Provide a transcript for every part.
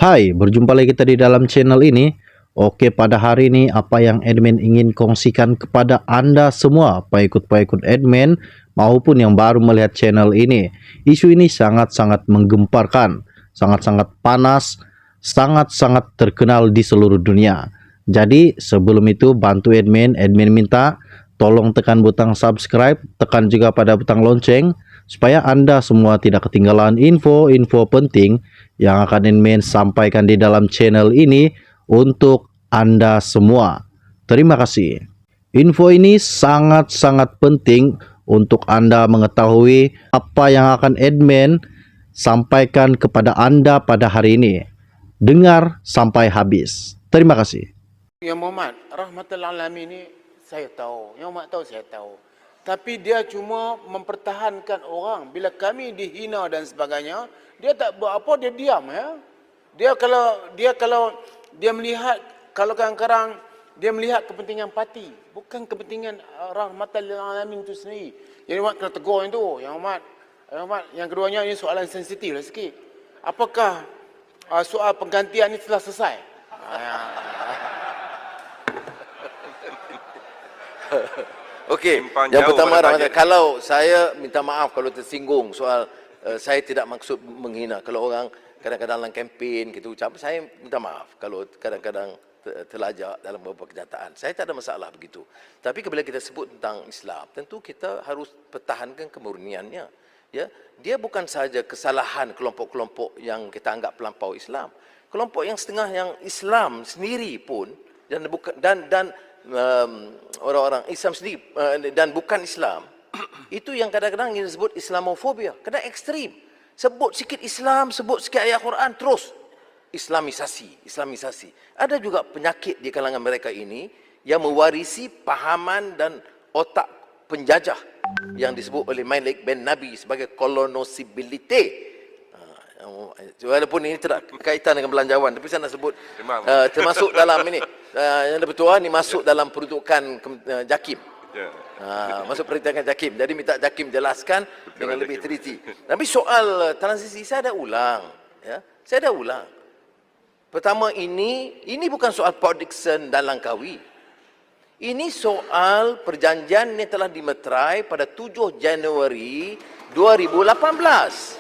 Hai, berjumpa lagi kita di dalam channel ini. Oke, pada hari ini apa yang admin ingin kongsikan kepada Anda semua, pengikut admin maupun yang baru melihat channel ini. Isu ini sangat-sangat menggemparkan, sangat-sangat panas, sangat-sangat terkenal di seluruh dunia. Jadi sebelum itu bantu admin minta tolong tekan butang subscribe, tekan juga pada butang lonceng supaya Anda semua tidak ketinggalan info-info penting yang akan admin sampaikan di dalam channel ini untuk Anda semua. Terima kasih. Info ini sangat-sangat penting untuk Anda mengetahui apa yang akan admin sampaikan kepada Anda pada hari ini. Dengar sampai habis. Terima kasih. Yang Muhammad rahmatul alamin ini saya tahu, yang Muhammad tahu saya tahu. Tapi dia cuma mempertahankan orang. Bila kami dihina dan sebagainya, dia tak buat apa, dia diam ya. Kalau dia melihat, kalau kadang-kadang dia melihat kepentingan parti, bukan kepentingan rahmatul alamin itu sendiri. Yang Muhammad kena tegur itu, yang Muhammad yang keduanya ini soalan sensitif lah sikit. Apakah soal penggantian ini telah selesai? Okey, yang pertama kalau saya minta maaf kalau tersinggung soal saya tidak maksud menghina. Kalau orang kadang-kadang dalam kempen kita ucap, saya minta maaf kalau kadang-kadang terlajak dalam beberapa kenyataan. Saya tak ada masalah begitu. Tapi bila kita sebut tentang Islam, tentu kita harus pertahankan kemurniannya. Ya, dia bukan sahaja kesalahan kelompok-kelompok yang kita anggap pelampau Islam. Kelompok yang setengah yang Islam sendiri pun dan orang-orang Islam sendiri dan bukan Islam itu yang kadang-kadang disebut Islamofobia, kadang ekstrim. Sebut sikit Islam, sebut sikit ayat Quran, terus Islamisasi. Ada juga penyakit di kalangan mereka ini yang mewarisi pahaman dan otak penjajah yang disebut oleh Malik bin Nabi sebagai kolonosability. Walaupun ini tidak kaitan dengan belanjawan, tapi saya nak sebut termasuk dalam ini yang betul ini masuk dalam peruntukan JAKIM. Masuk peruntukan JAKIM. Jadi minta JAKIM jelaskan dengan lebih teliti. Tapi soal transisi saya ada ulang, ya. Saya ada ulang. Pertama ini bukan soal Port Dickson dan Langkawi. Ini soal perjanjian yang telah dimeterai pada 7 Januari 2018.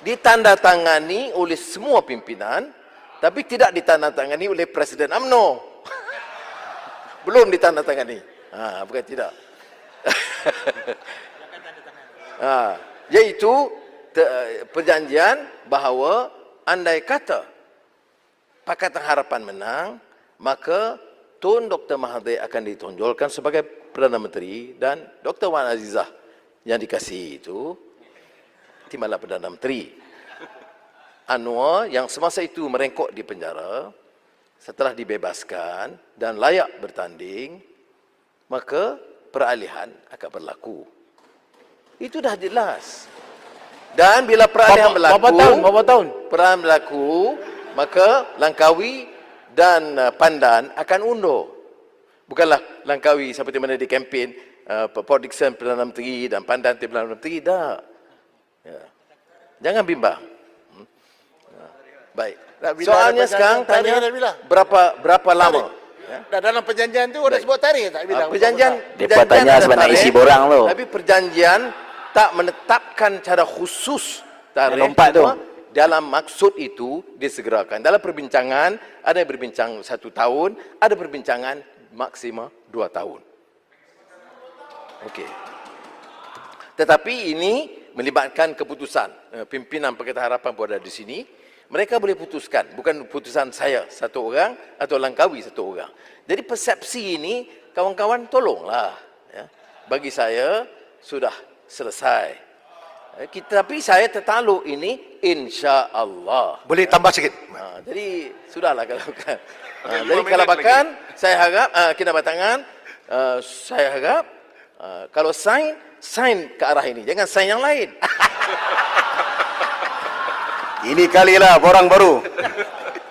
Ditandatangani oleh semua pimpinan, tapi tidak ditandatangani oleh Presiden UMNO. Belum ditandatangani. Bukan tidak. Yaitu perjanjian bahawa andai kata Pakatan Harapan menang, maka Tun Dr. Mahathir akan ditonjolkan sebagai Perdana Menteri dan Dr. Wan Azizah yang dikasihi itu timbalan Perdana Menteri. Anwar yang semasa itu merengkok di penjara, setelah dibebaskan dan layak bertanding, maka peralihan akan berlaku. Itu dah jelas. Dan bila peralihan berlaku, peralihan berlaku, maka Langkawi dan Pandan akan undur. Bukanlah Langkawi seperti mana di kempen Port Dickson Perdana Menteri dan Pandan Perdana Menteri, dah. Ya. Jangan bimbang. Baik. Soalnya sekarang tanya berapa lama? Ya? Dalam perjanjian tu ada sebut tarikh tak bilang? Perjanjian tanya sebenarnya isi borang tu. Tapi perjanjian tak menetapkan cara khusus tarikh. Lompat tu. Dalam maksud itu disegerakan. Dalam perbincangan ada yang berbincang 1 tahun, ada perbincangan maksimal 2 tahun. Okey. Tetapi ini melibatkan keputusan pimpinan Pakatan Harapan berada di sini. Mereka boleh putuskan, bukan putusan saya satu orang atau Langkawi satu orang. Jadi persepsi ini kawan-kawan tolonglah, ya. Bagi saya sudah selesai. Tapi saya tertakluk ini insya-Allah. Boleh tambah sikit. Jadi sudahlah kalau jadi kalabakan saya harap kinabatangan saya harap kalau sign ke arah ini, jangan sign yang lain. Ini kalilah borang baru.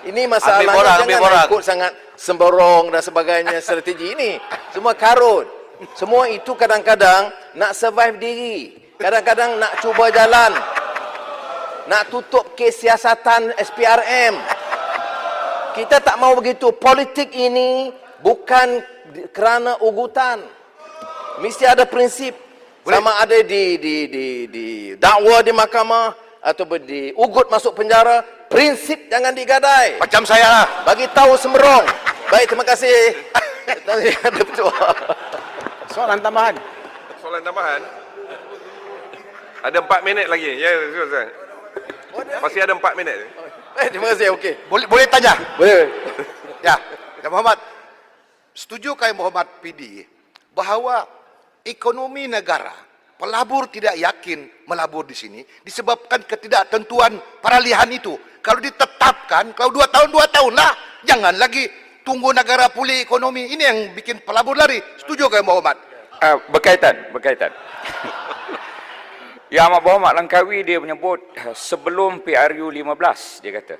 Ini masalahnya jangan ikut sangat semborong dan sebagainya strategi ini. Semua karut. Semua itu kadang-kadang nak survive diri. Kadang-kadang nak cuba jalan. nak tutup kes siasatan SPRM. Kita tak mau begitu. Politik ini bukan kerana ugutan. Mesti ada prinsip. Sama ada di dakwa di mahkamah ataupun diugut masuk penjara, prinsip jangan digadai. Macam saya lah. Bagi tahu semberong. Baik, terima kasih. Ada ketua. Soalan tambahan. Soalan tambahan. Ada 4 minit lagi. Ya, silakan. Masih ada 4 minit. Terima kasih. Okey. Boleh tanya? Boleh. Ya, Yang Muhammad. Setujukah Yang Muhammad PD bahawa ekonomi negara, pelabur tidak yakin melabur di sini disebabkan ketidaktentuan peralihan itu. Kalau ditetapkan, kalau 2 tahun lah. Jangan lagi tunggu negara pulih ekonomi. Ini yang bikin pelabur lari. Setuju ke Muhammad? Berkaitan. Yang Amat Berhormat Langkawi dia menyebut sebelum PRU 15 dia kata.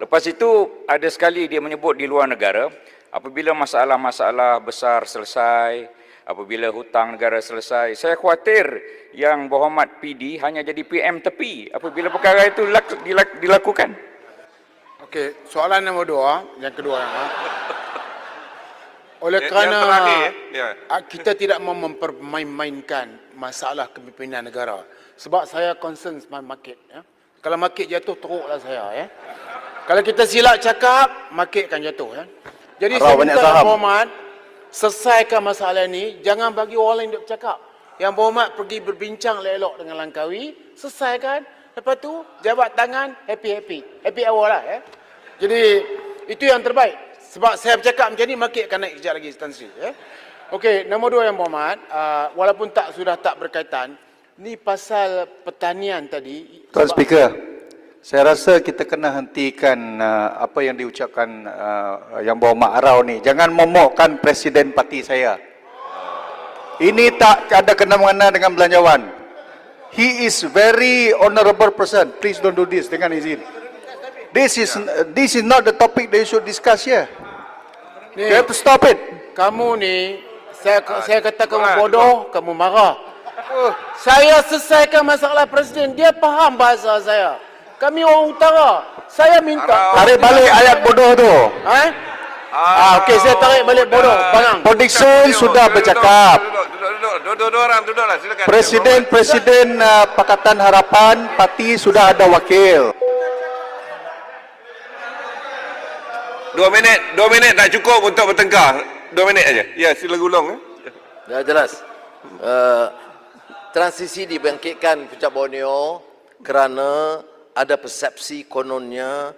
Lepas itu ada sekali dia menyebut di luar negara apabila masalah-masalah besar selesai, apabila hutang negara selesai, saya khawatir Yang Berhormat PD hanya jadi PM tepi apabila perkara itu dilakukan. Okey, soalan nombor 2, yang kedua. Oleh Yang kerana terakhir, ya. kita tidak mau mempermain-mainkan masalah kepimpinan negara. Sebab saya concern sama market. Ya. Kalau market jatuh, teruklah saya. Ya. Kalau kita silap cakap, market akan jatuh. Ya. Jadi saya minta Yang Berhormat, selesaikan masalah ini. Jangan bagi orang lain duk cakap. Yang Berhormat pergi berbincang elok dengan Langkawi, selesaikan. Lepas tu, jabat tangan, happy-happy. Happy hour lah. Ya. Jadi, itu yang terbaik. Sebab saya bercakap macam ni, market akan naik sekejap lagi instansi. Ya. Okey, nombor 2 Yang Berhormat, walaupun sudah tak berkaitan, ni pasal pertanian tadi. Tuan Speaker, saya rasa kita kena hentikan apa yang diucapkan Yang Berhormat Arau ni. Jangan momokkan Presiden parti saya. Ini tak ada kena-mengena dengan belanjawan. He is very honourable person. Please don't do this dengan izin. This is not the topic that you should discuss here. Ni, You have to stop it. kamu ni, saya kata kamu bodoh, kamu marah. Saya selesaikan masalah Presiden, dia faham bahasa saya. Kami orang utara, saya minta. Tarik balik ayat bodoh tu. Okey, saya tarik balik bodoh, bangang. Podiksun sudah bercakap. Duduk orang, duduklah, silakan. Presiden Pakatan Harapan parti sudah ada wakil. 2 minit tak cukup untuk bertengkar. 2 minit aja. Ya, sila gulung. Dah jelas. Transisi dibangkitkan Puncak Borneo kerana ada persepsi kononnya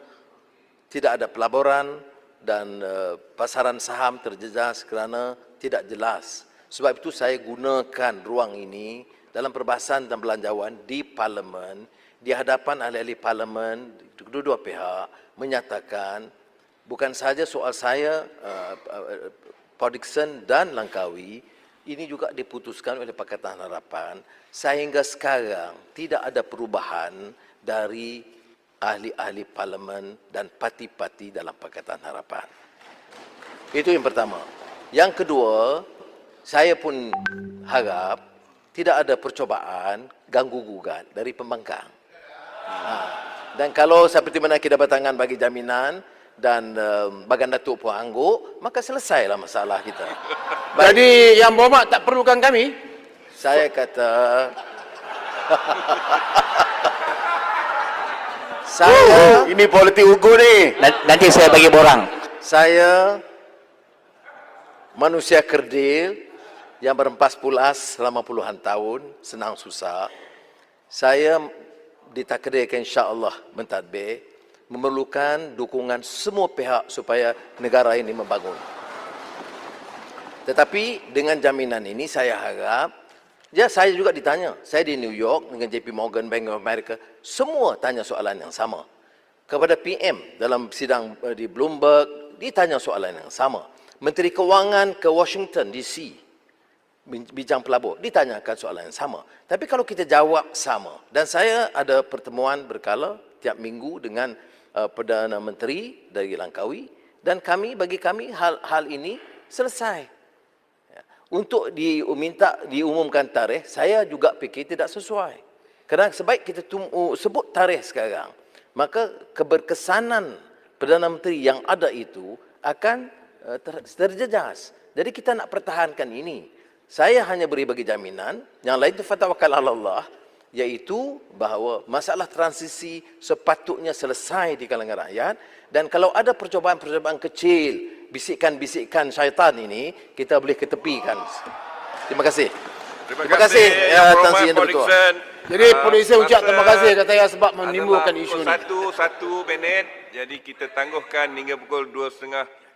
tidak ada pelaburan dan pasaran saham terjejas kerana tidak jelas. Sebab itu saya gunakan ruang ini dalam perbahasan dan belanjawan di Parlimen, di hadapan ahli-ahli Parlimen, kedua-dua pihak menyatakan bukan sahaja soal saya, Podikson dan Langkawi, ini juga diputuskan oleh Pakatan Harapan. Sehingga sekarang tidak ada perubahan dari ahli-ahli Parlimen dan parti-parti dalam Pakatan Harapan. Itu yang pertama. Yang kedua, saya pun harap tidak ada percobaan ganggu-gugat dari pembangkang. Dan kalau seperti mana kita bertangan bagi jaminan dan Bagan Datuk Puan Angguk, maka selesailah masalah kita. Jadi Yang Berhormat tak perlukan kami? Saya kata Ini politik ugu ni. Nanti saya bagi borang. saya manusia kerdil yang berempas pulas selama puluhan tahun, senang susah. Saya ditakdirkan insya-Allah mentadbir, memerlukan dukungan semua pihak supaya negara ini membangun. Tetapi dengan jaminan ini saya harap, saya juga ditanya. Saya di New York dengan JP Morgan, Bank of America, semua tanya soalan yang sama. Kepada PM dalam sidang di Bloomberg, ditanya soalan yang sama. Menteri Kewangan ke Washington DC, bincang pelabur, ditanyakan soalan yang sama. Tapi kalau kita jawab sama, dan saya ada pertemuan berkala tiap minggu dengan Perdana Menteri dari Langkawi, dan bagi kami hal ini selesai. Untuk diumumkan tarikh, saya juga fikir tidak sesuai. Kerana sebaik kita sebut tarikh sekarang, maka keberkesanan Perdana Menteri yang ada itu akan terjejas. Jadi kita nak pertahankan ini. Saya hanya beri bagi jaminan, yang lain itu fatawakal ala Allah, iaitu bahawa masalah transisi sepatutnya selesai di kalangan rakyat, dan kalau ada percobaan-percobaan kecil, bisikan-bisikan syaitan ini, kita boleh ketepikan. Terima kasih. Terima kasih Tan Sri Yang Bertuah. Jadi polisi ucap terima kasih kata saya sebab menimbulkan isu ni. Satu minit, jadi kita tangguhkan hingga pukul 2.30